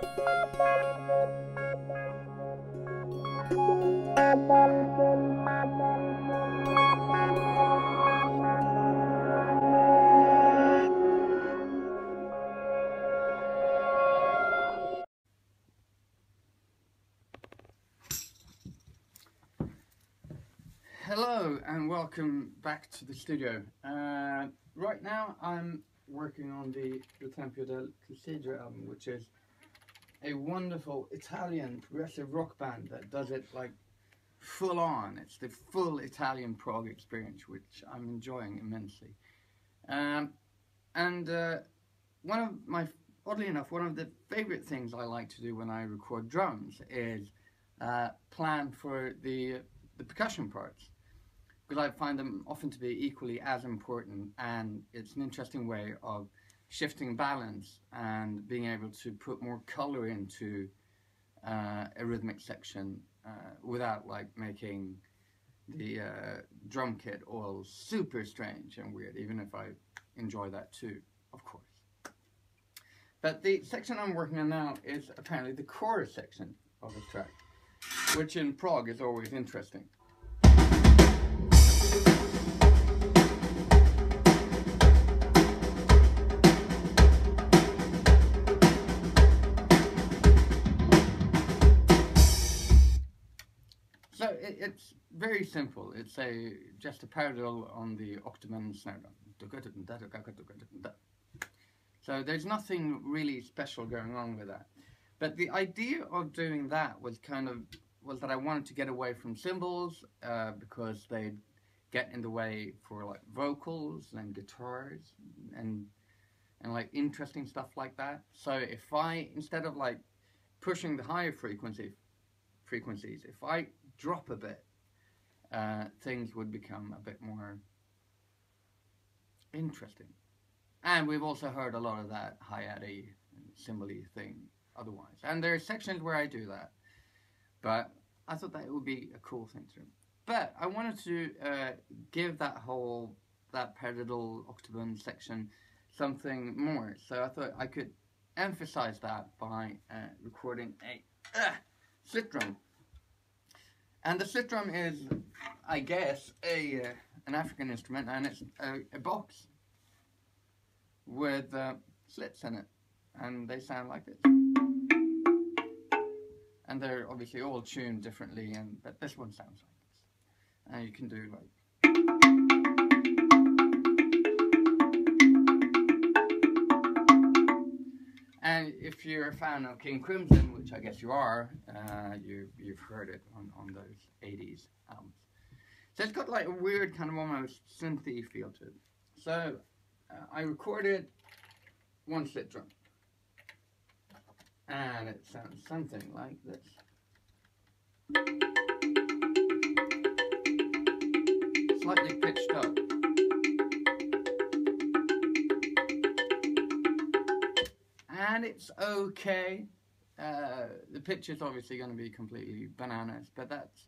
Hello and welcome back to the studio. Right now I'm working on the Tempio delle Clessidre album, which is a wonderful Italian progressive rock band that does it like full on. It's the full Italian prog experience, which I'm enjoying immensely. Oddly enough, one of the favorite things I like to do when I record drums is plan for the percussion parts, because I find them often to be equally as important, and it's an interesting way of shifting balance and being able to put more color into a rhythmic section without like making the drum kit all super strange and weird, even if I enjoy that too, of course. But the section I'm working on now is apparently the chorus section of this track, which in prog is always interesting. So it's very simple. It's just a parallel on the octave snare drum. So there's nothing really special going on with that. But the idea of doing that was that I wanted to get away from cymbals because they'd get in the way for like vocals and guitars and like interesting stuff like that. So if I, instead of like pushing the higher frequencies, if I drop a bit, things would become a bit more interesting. And we've also heard a lot of that hi-hat-y and cymbal-y thing otherwise. And there are sections where I do that, but I thought that it would be a cool thing to do. But I wanted to give that paradiddle octave section something more. So I thought I could emphasize that by recording a slit drum. And the slit drum is, I guess, an African instrument, and it's a box with slits in it, and they sound like this. And they're obviously all tuned differently, but this one sounds like this. And you can do like. And if you're a fan of King Crimson, which I guess you are, you've heard it on those 80s albums. So it's got like a weird kind of almost synthy feel to it. So I recorded one slit drum, and it sounds something like this. Slightly pitched up. And it's okay. The pitch is obviously going to be completely bananas, but that's,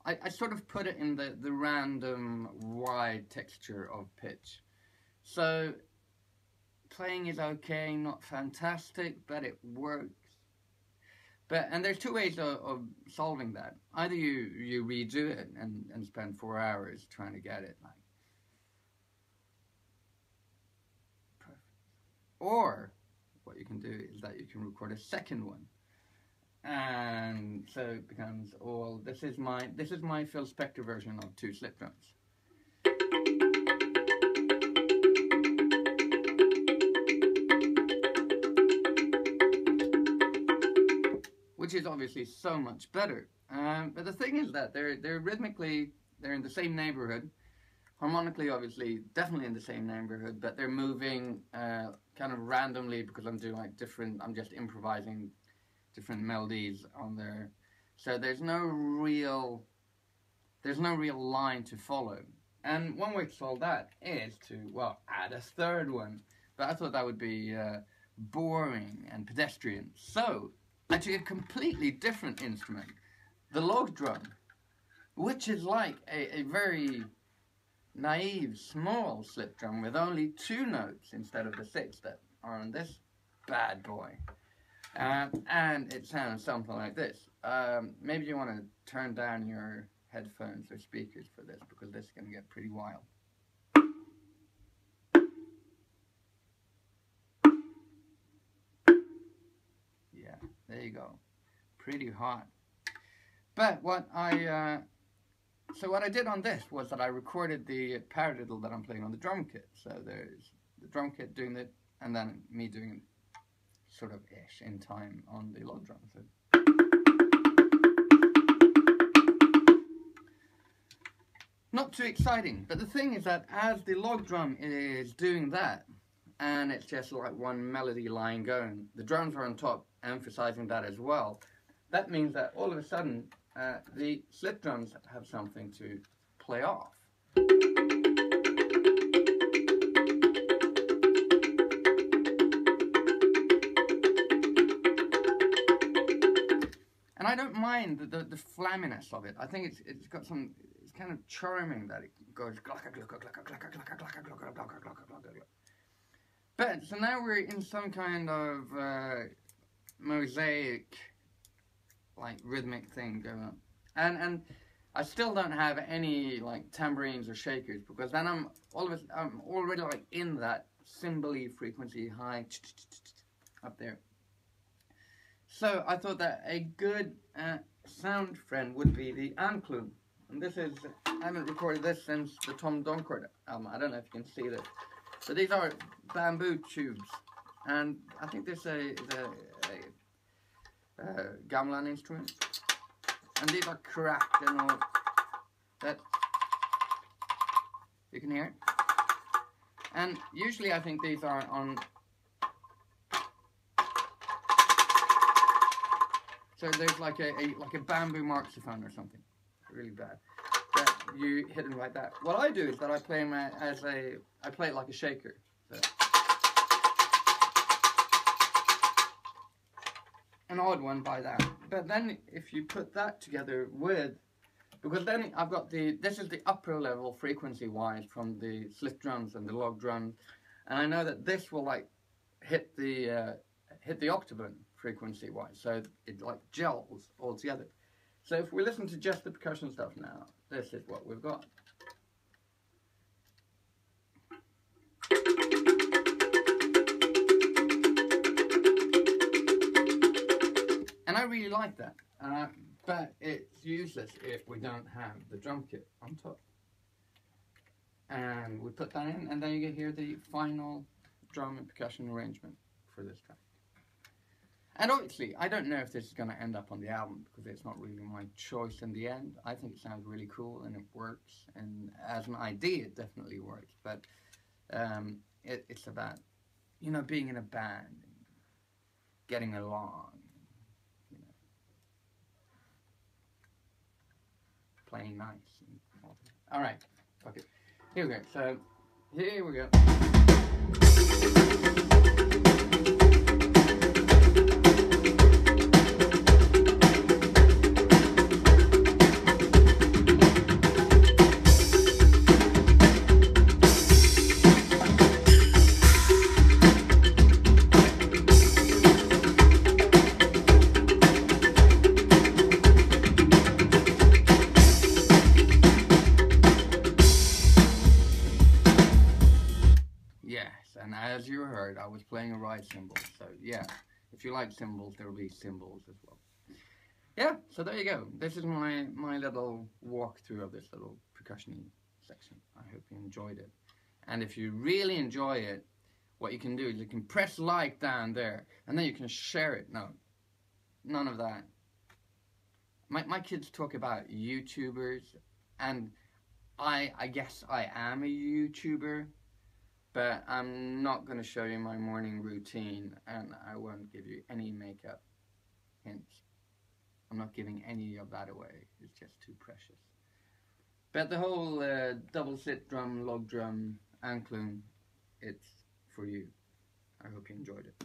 I sort of put it in the random wide texture of pitch. So playing is okay, not fantastic, but it works. And there's two ways of solving that. Either you redo it and spend 4 hours trying to get it like perfect. Or what you can do is that you can record a second one. And so it becomes all, this is my Phil Spector version of 2 slit drums. Which is obviously so much better. But the thing is that they're rhythmically, they're in the same neighborhood. Harmonically, obviously, definitely in the same neighborhood, but they're moving kind of randomly because I'm doing like I'm just improvising different melodies on there. So there's no real line to follow. And one way to solve that is to, well, add a third one. But I thought that would be boring and pedestrian. So I took a completely different instrument, the log drum, which is like a very naive, small slip drum with only 2 notes instead of the 6 that are on this bad boy. And it sounds something like this. Maybe you want to turn down your headphones or speakers for this, because this is going to get pretty wild. Yeah, there you go. Pretty hot. But what I did on this was that I recorded the paradiddle that I'm playing on the drum kit. So there's the drum kit doing it, and then me doing it sort of ish in time on the log drum. So not too exciting, but the thing is that as the log drum is doing that, and it's just like one melody line going, the drums are on top emphasizing that as well. That means that all of a sudden the slip drums have something to play off. And I don't mind the flamminess of it. I think it's got some, it's kind of charming that it goes. But so now we're in some kind of mosaic, like rhythmic thing going on, and I still don't have any like tambourines or shakers, because then I'm already like in that cymbally frequency high up there. So I thought that a good sound friend would be the Anklam. And this is, I haven't recorded this since the Tom Doncourt album. I don't know if you can see this. So these are bamboo tubes. And I think this is a gamelan instrument. And these are cracked and all that. You can hear it. And usually I think these are on. So there's like a bamboo marxophone or something, really bad, that you hit them like that. What I do is that I play them I play it like a shaker. So. An odd one by that. But then if you put that together with, because then I've got this is the upper level frequency wise from the slip drums and the log drums, and I know that this will like hit the octave frequency wise, so it like gels all together. So if we listen to just the percussion stuff now, this is what we've got. And I really like that, but it's useless if we don't have the drum kit on top. And we put that in, and then you get here the final drum and percussion arrangement for this track. And obviously, I don't know if this is going to end up on the album, because it's not really my choice in the end. I think it sounds really cool and it works, and as an idea it definitely works, but it's about, you know, being in a band, and getting along, you know, playing nice. And all that. All right, okay, here we go. So, here we go. And as you heard, I was playing a ride cymbal. So yeah, if you like cymbals, there will be cymbals as well. Yeah, so there you go. This is my little walkthrough of this little percussion section. I hope you enjoyed it. And if you really enjoy it, what you can do is you can press like down there, and then you can share it. No, none of that. My kids talk about YouTubers, and I guess I am a YouTuber, but I'm not going to show you my morning routine, and I won't give you any makeup hints. I'm not giving any of that away. It's just too precious. But the whole double sit drum, log drum, Anklam, it's for you. I hope you enjoyed it.